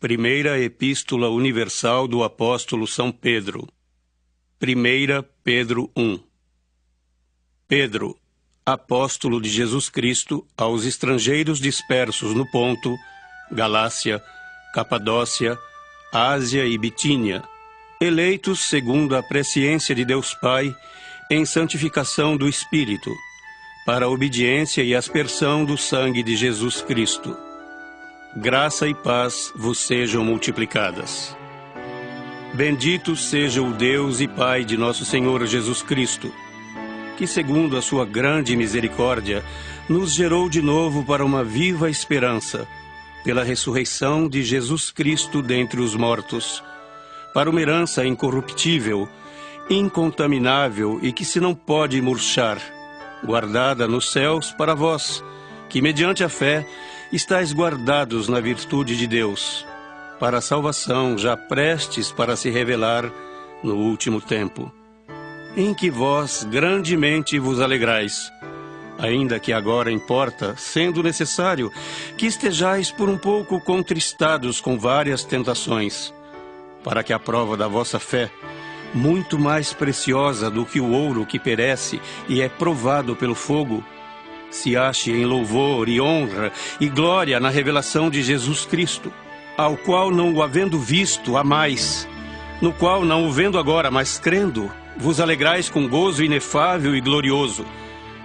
Primeira Epístola Universal do Apóstolo São Pedro. 1 Pedro 1. Pedro, apóstolo de Jesus Cristo, aos estrangeiros dispersos no Ponto, Galácia, Capadócia, Ásia e Bitínia, eleitos segundo a presciência de Deus Pai, em santificação do Espírito, para a obediência e aspersão do sangue de Jesus Cristo. Graça e paz vos sejam multiplicadas. Bendito seja o Deus e Pai de nosso Senhor Jesus Cristo, que segundo a sua grande misericórdia, nos gerou de novo para uma viva esperança, pela ressurreição de Jesus Cristo dentre os mortos, para uma herança incorruptível, incontaminável e que se não pode murchar, guardada nos céus para vós, que mediante a fé estáis guardados na virtude de Deus, para a salvação já prestes para se revelar no último tempo, em que vós grandemente vos alegrais, ainda que agora importa, sendo necessário, que estejais por um pouco contristados com várias tentações, para que a prova da vossa fé, muito mais preciosa do que o ouro que perece e é provado pelo fogo, se ache em louvor e honra e glória na revelação de Jesus Cristo, ao qual não o havendo visto, amais, no qual não o vendo agora, mas crendo, vos alegrais com gozo inefável e glorioso,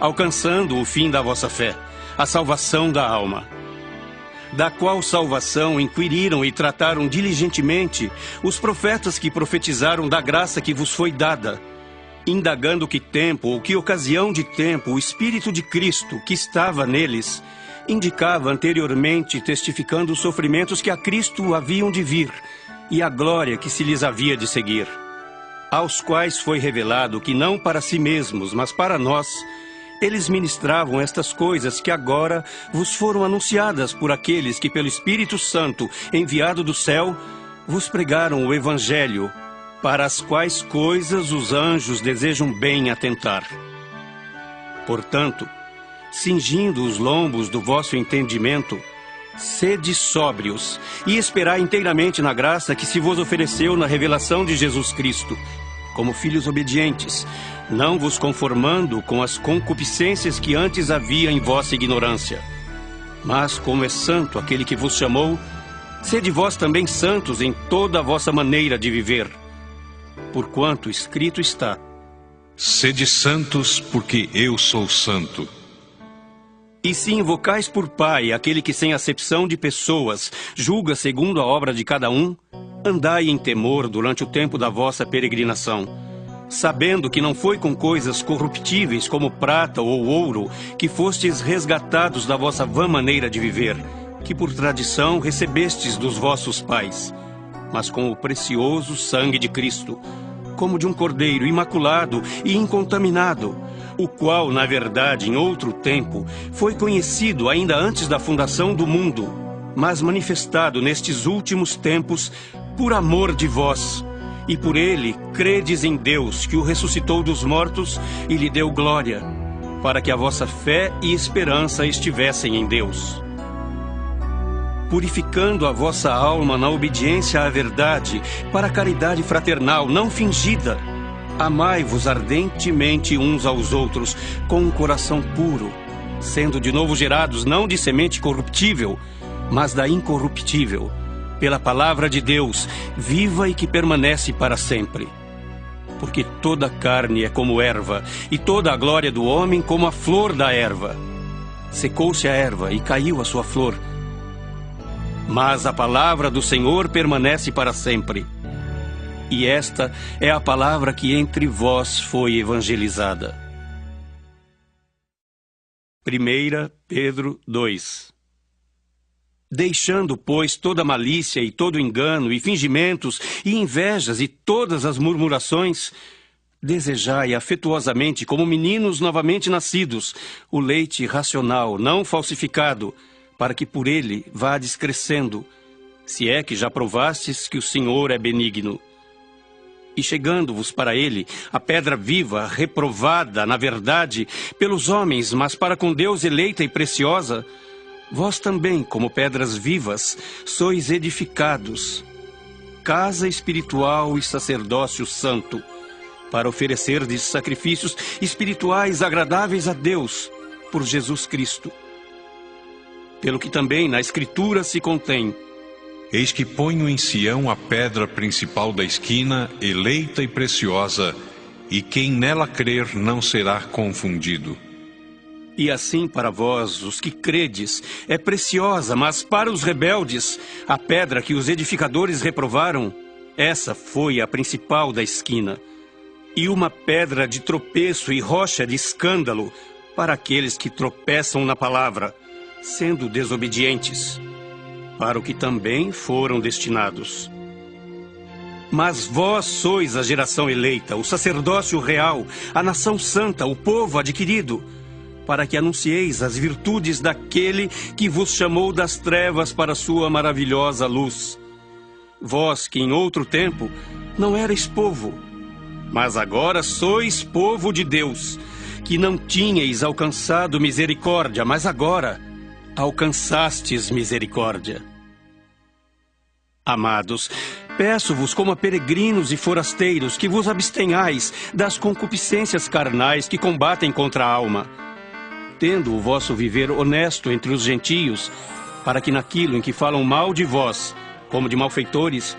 alcançando o fim da vossa fé, a salvação da alma. Da qual salvação inquiriram e trataram diligentemente os profetas que profetizaram da graça que vos foi dada, indagando que tempo ou que ocasião de tempo o Espírito de Cristo, que estava neles, indicava anteriormente, testificando os sofrimentos que a Cristo haviam de vir e a glória que se lhes havia de seguir, aos quais foi revelado que não para si mesmos, mas para nós, eles ministravam estas coisas que agora vos foram anunciadas por aqueles que pelo Espírito Santo, enviado do céu, vos pregaram o Evangelho, para as quais coisas os anjos desejam bem atentar. Portanto, cingindo os lombos do vosso entendimento, sede sóbrios e esperai inteiramente na graça que se vos ofereceu na revelação de Jesus Cristo, como filhos obedientes, não vos conformando com as concupiscências que antes havia em vossa ignorância. Mas, como é santo aquele que vos chamou, sede vós também santos em toda a vossa maneira de viver. Porquanto escrito está: sede santos, porque eu sou santo. E se invocais por Pai aquele que sem acepção de pessoas julga segundo a obra de cada um, andai em temor durante o tempo da vossa peregrinação, sabendo que não foi com coisas corruptíveis como prata ou ouro que fostes resgatados da vossa vã maneira de viver, que por tradição recebestes dos vossos pais, mas com o precioso sangue de Cristo, como de um cordeiro imaculado e incontaminado, o qual, na verdade, em outro tempo, foi conhecido ainda antes da fundação do mundo, mas manifestado nestes últimos tempos por amor de vós, e por ele credes em Deus, que o ressuscitou dos mortos e lhe deu glória, para que a vossa fé e esperança estivessem em Deus. Purificando a vossa alma na obediência à verdade, para a caridade fraternal não fingida, amai-vos ardentemente uns aos outros, com um coração puro, sendo de novo gerados não de semente corruptível, mas da incorruptível, pela palavra de Deus, viva e que permanece para sempre. Porque toda carne é como erva, e toda a glória do homem como a flor da erva. Secou-se a erva e caiu a sua flor, mas a palavra do Senhor permanece para sempre. E esta é a palavra que entre vós foi evangelizada. 1 Pedro 2. Deixando, pois, toda malícia e todo engano e fingimentos e invejas e todas as murmurações, desejai afetuosamente, como meninos novamente nascidos, o leite racional, não falsificado, para que por ele vades crescendo, se é que já provastes que o Senhor é benigno. E chegando-vos para ele, a pedra viva, reprovada, na verdade, pelos homens, mas para com Deus eleita e preciosa, Vós também, como pedras vivas, sois edificados, casa espiritual e sacerdócio santo, para oferecerdes sacrifícios espirituais agradáveis a Deus, por Jesus Cristo. Pelo que também na Escritura se contém: Eis que ponho em Sião a pedra principal da esquina, eleita e preciosa, e quem nela crer não será confundido. E assim para vós, os que credes, é preciosa, mas para os rebeldes, a pedra que os edificadores reprovaram, essa foi a principal da esquina, e uma pedra de tropeço e rocha de escândalo para aqueles que tropeçam na palavra, sendo desobedientes, para o que também foram destinados. Mas vós sois a geração eleita, o sacerdócio real, a nação santa, o povo adquirido, para que anuncieis as virtudes daquele que vos chamou das trevas para a sua maravilhosa luz. Vós que em outro tempo não erais povo, mas agora sois povo de Deus, que não tinhais alcançado misericórdia, mas agora alcançastes misericórdia. Amados, peço-vos como a peregrinos e forasteiros que vos abstenhais das concupiscências carnais que combatem contra a alma, tendo o vosso viver honesto entre os gentios, para que naquilo em que falam mal de vós, como de malfeitores,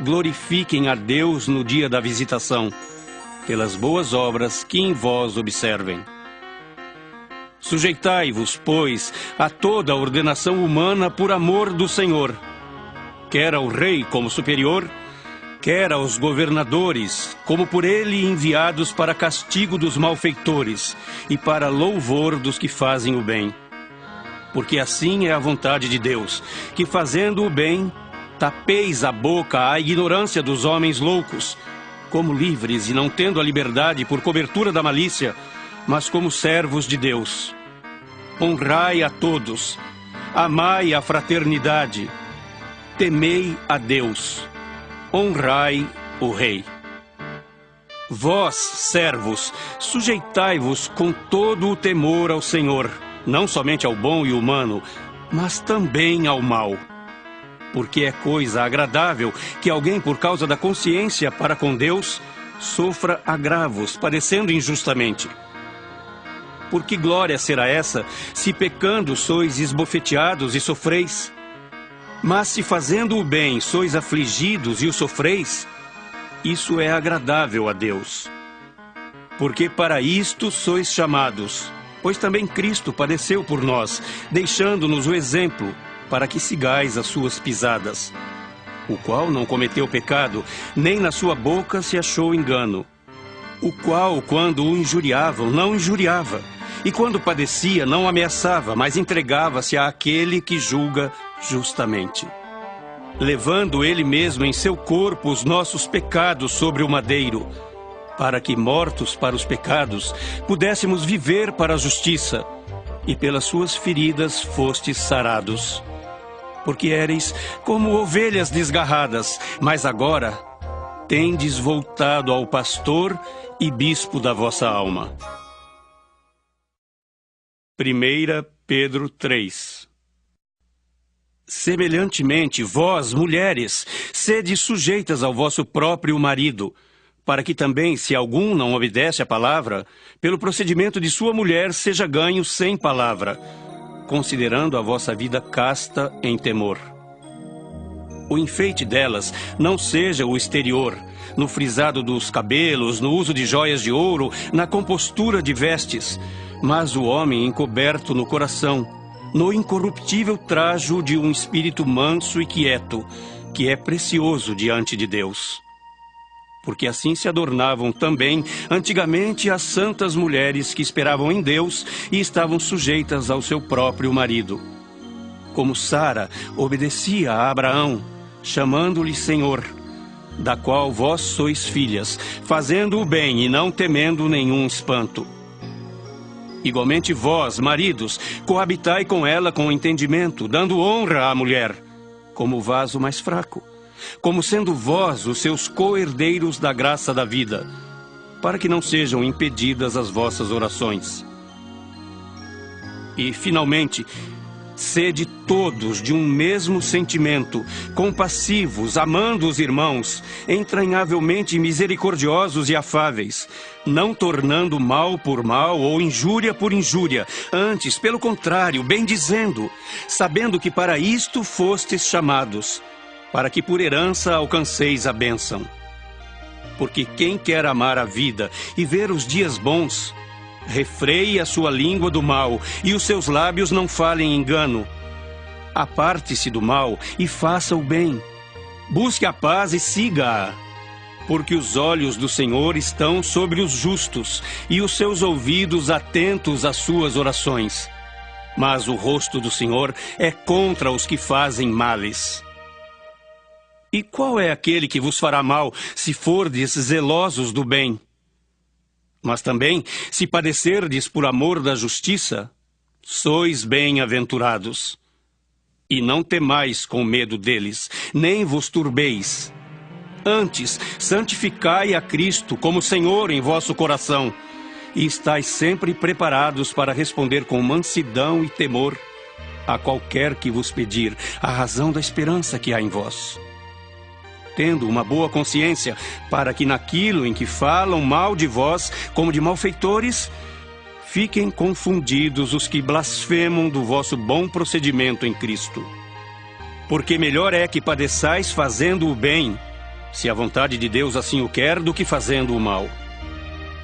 glorifiquem a Deus no dia da visitação, pelas boas obras que em vós observem. Sujeitai-vos, pois, a toda a ordenação humana por amor do Senhor, quer ao rei como superior, quer aos governadores, como por ele enviados para castigo dos malfeitores e para louvor dos que fazem o bem. Porque assim é a vontade de Deus, que fazendo o bem, tapeis a boca à ignorância dos homens loucos, como livres e não tendo a liberdade por cobertura da malícia, mas como servos de Deus. Honrai a todos, amai a fraternidade, temei a Deus. Honrai o Rei. Vós, servos, sujeitai-vos com todo o temor ao Senhor, não somente ao bom e humano, mas também ao mal. Porque é coisa agradável que alguém, por causa da consciência para com Deus, sofra agravos, padecendo injustamente. Por que glória será essa, se pecando sois esbofeteados e sofreis? Mas se fazendo o bem sois afligidos e o sofreis, isso é agradável a Deus. Porque para isto sois chamados, pois também Cristo padeceu por nós, deixando-nos o exemplo, para que sigais as suas pisadas, o qual não cometeu pecado, nem na sua boca se achou engano, o qual, quando o injuriavam, não injuriava, e quando padecia, não ameaçava, mas entregava-se àquele que julga justamente, levando ele mesmo em seu corpo os nossos pecados sobre o madeiro, para que, mortos para os pecados, pudéssemos viver para a justiça, e pelas suas feridas fostes sarados. Porque éreis como ovelhas desgarradas, mas agora tendes voltado ao pastor e bispo da vossa alma. 1 Pedro 3. Semelhantemente, vós, mulheres, sede sujeitas ao vosso próprio marido, para que também, se algum não obedece à palavra, pelo procedimento de sua mulher seja ganho sem palavra, considerando a vossa vida casta em temor. O enfeite delas não seja o exterior, no frisado dos cabelos, no uso de joias de ouro, na compostura de vestes, mas o homem encoberto no coração, no incorruptível trajo de um espírito manso e quieto, que é precioso diante de Deus. Porque assim se adornavam também antigamente as santas mulheres que esperavam em Deus e estavam sujeitas ao seu próprio marido. Como Sara obedecia a Abraão, chamando-lhe Senhor, da qual vós sois filhas, fazendo o bem e não temendo nenhum espanto. Igualmente vós, maridos, coabitai com ela com entendimento, dando honra à mulher, como o vaso mais fraco, como sendo vós os seus co-herdeiros da graça da vida, para que não sejam impedidas as vossas orações. E, finalmente, Sede todos de um mesmo sentimento, compassivos, amando os irmãos, entranhavelmente misericordiosos e afáveis, não tornando mal por mal ou injúria por injúria, antes, pelo contrário, bendizendo, sabendo que para isto fostes chamados, para que por herança alcanceis a bênção. Porque quem quer amar a vida e ver os dias bons, refreie a sua língua do mal, e os seus lábios não falem engano. Aparte-se do mal e faça o bem. Busque a paz e siga-a. Porque os olhos do Senhor estão sobre os justos, e os seus ouvidos atentos às suas orações. Mas o rosto do Senhor é contra os que fazem males. E qual é aquele que vos fará mal, se fordes zelosos do bem? Mas também, se padecerdes por amor da justiça, sois bem-aventurados. E não temais com medo deles, nem vos turbeis. Antes, santificai a Cristo como Senhor em vosso coração, e estais sempre preparados para responder com mansidão e temor a qualquer que vos pedir a razão da esperança que há em vós. Tendo uma boa consciência, para que naquilo em que falam mal de vós, como de malfeitores, fiquem confundidos os que blasfemam do vosso bom procedimento em Cristo. Porque melhor é que padeçais fazendo o bem, se a vontade de Deus assim o quer, do que fazendo o mal.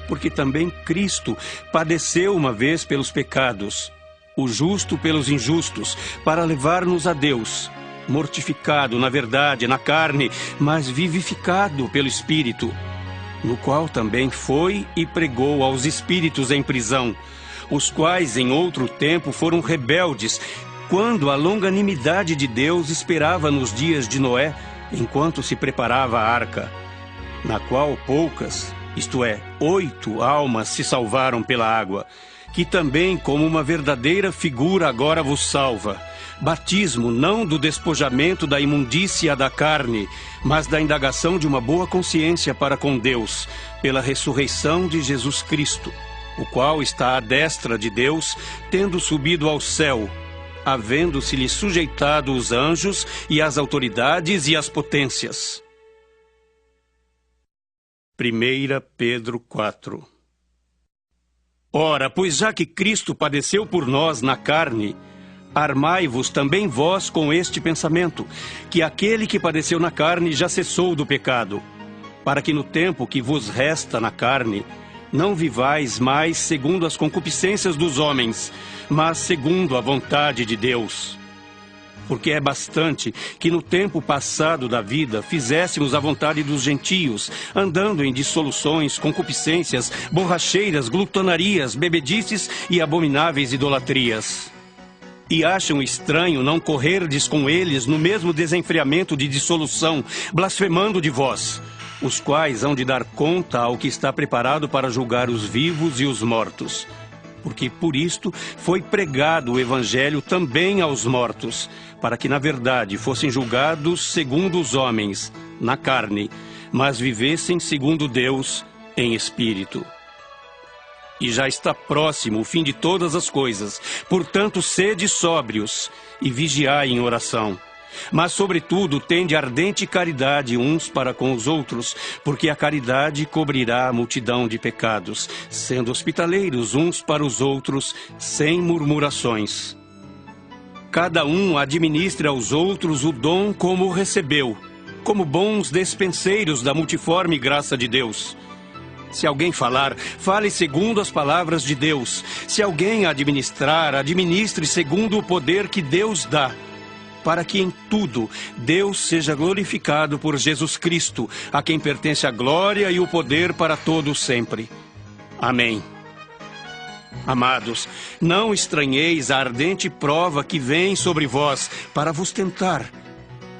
Porque também Cristo padeceu uma vez pelos pecados, o justo pelos injustos, para levar-nos a Deus, mortificado na verdade, na carne, mas vivificado pelo Espírito, no qual também foi e pregou aos espíritos em prisão, os quais em outro tempo foram rebeldes, quando a longanimidade de Deus esperava nos dias de Noé, enquanto se preparava a arca, na qual poucas, isto é, 8 almas se salvaram pela água, que também como uma verdadeira figura agora vos salva. Batismo não do despojamento da imundícia da carne, mas da indagação de uma boa consciência para com Deus, pela ressurreição de Jesus Cristo, o qual está à destra de Deus, tendo subido ao céu, havendo-se-lhe sujeitado os anjos e as autoridades e as potências. 1 Pedro 4. Ora, pois já que Cristo padeceu por nós na carne, armai-vos também vós com este pensamento, que aquele que padeceu na carne já cessou do pecado, para que no tempo que vos resta na carne, não vivais mais segundo as concupiscências dos homens, mas segundo a vontade de Deus. Porque é bastante que no tempo passado da vida fizéssemos a vontade dos gentios, andando em dissoluções, concupiscências, borracheiras, glutonarias, bebedices e abomináveis idolatrias. E acham estranho não correrdes com eles no mesmo desenfreamento de dissolução, blasfemando de vós, os quais hão de dar conta ao que está preparado para julgar os vivos e os mortos. Porque por isto foi pregado o evangelho também aos mortos, para que na verdade fossem julgados segundo os homens, na carne, mas vivessem segundo Deus, em espírito. E já está próximo o fim de todas as coisas. Portanto, sede sóbrios e vigiai em oração. Mas, sobretudo, tende ardente caridade uns para com os outros, porque a caridade cobrirá a multidão de pecados, sendo hospitaleiros uns para os outros, sem murmurações. Cada um administre aos outros o dom como o recebeu, como bons despenseiros da multiforme graça de Deus. Se alguém falar, fale segundo as palavras de Deus. Se alguém administrar, administre segundo o poder que Deus dá, para que em tudo Deus seja glorificado por Jesus Cristo, a quem pertence a glória e o poder para todos sempre. Amém. Amados, não estranheis a ardente prova que vem sobre vós para vos tentar,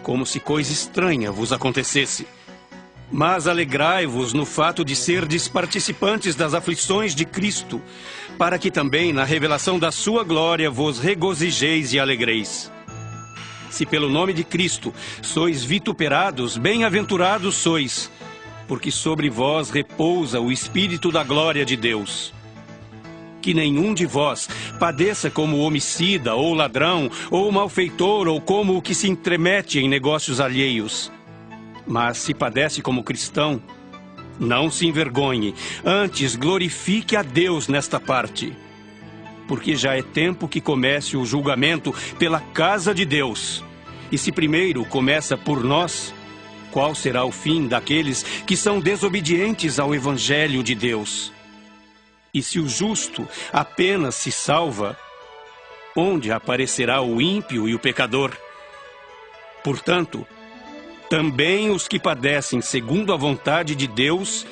como se coisa estranha vos acontecesse. Mas alegrai-vos no fato de serdes participantes das aflições de Cristo, para que também na revelação da sua glória vos regozijeis e alegreis. Se pelo nome de Cristo sois vituperados, bem-aventurados sois, porque sobre vós repousa o Espírito da glória de Deus. que nenhum de vós padeça como homicida, ou ladrão, ou malfeitor, ou como o que se entremete em negócios alheios. Mas se padece como cristão, não se envergonhe, antes glorifique a Deus nesta parte. Porque já é tempo que comece o julgamento pela casa de Deus. E se primeiro começa por nós, qual será o fim daqueles que são desobedientes ao Evangelho de Deus? E se o justo apenas se salva, onde aparecerá o ímpio e o pecador? Portanto, também os que padecem segundo a vontade de Deus,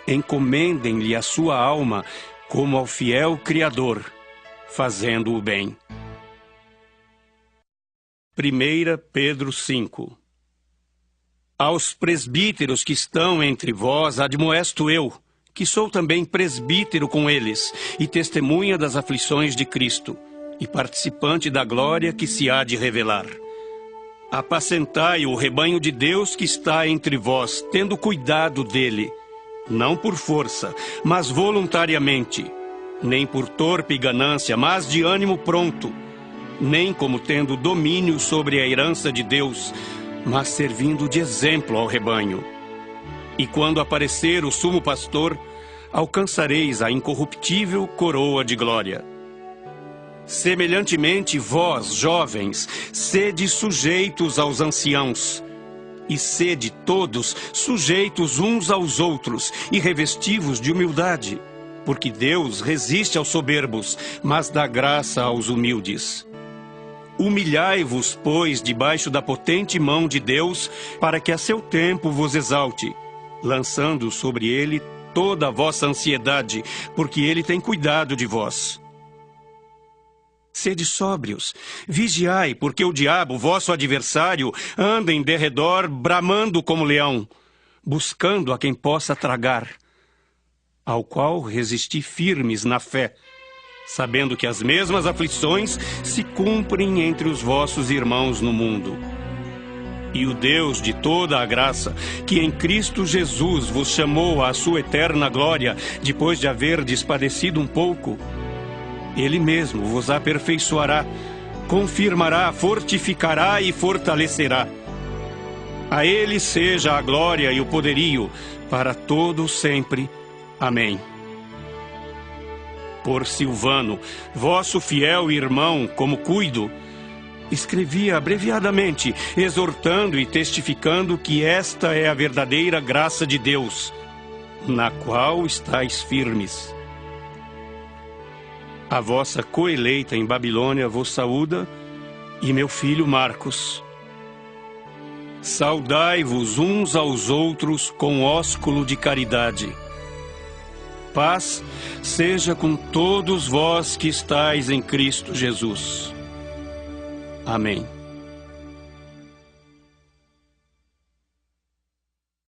encomendem-lhe a sua alma como ao fiel Criador, fazendo o bem. 1 Pedro 5. Aos presbíteros que estão entre vós admoesto eu, que sou também presbítero com eles, e testemunha das aflições de Cristo, e participante da glória que se há de revelar. Apacentai o rebanho de Deus que está entre vós, tendo cuidado dele, não por força, mas voluntariamente, nem por torpe ganância, mas de ânimo pronto, nem como tendo domínio sobre a herança de Deus, mas servindo de exemplo ao rebanho. E quando aparecer o sumo pastor, alcançareis a incorruptível coroa de glória. Semelhantemente, vós, jovens, sede sujeitos aos anciãos, e sede todos sujeitos uns aos outros, e revestivos de humildade, porque Deus resiste aos soberbos, mas dá graça aos humildes. Humilhai-vos, pois, debaixo da potente mão de Deus, para que a seu tempo vos exalte, lançando sobre ele toda a vossa ansiedade, porque ele tem cuidado de vós. Sede sóbrios, vigiai, porque o diabo, vosso adversário, anda em derredor, bramando como leão, buscando a quem possa tragar, ao qual resisti firmes na fé, sabendo que as mesmas aflições se cumprem entre os vossos irmãos no mundo. E o Deus de toda a graça, que em Cristo Jesus vos chamou à sua eterna glória, depois de haverdes padecido um pouco, Ele mesmo vos aperfeiçoará, confirmará, fortificará e fortalecerá. A Ele seja a glória e o poderio, para todo sempre. Amém. Por Silvano, vosso fiel irmão, como cuido, escrevia abreviadamente, exortando e testificando que esta é a verdadeira graça de Deus, na qual estáis firmes. A vossa coeleita em Babilônia vos saúda, e meu filho Marcos. Saudai-vos uns aos outros com ósculo de caridade. Paz seja com todos vós que estáis em Cristo Jesus. Amém.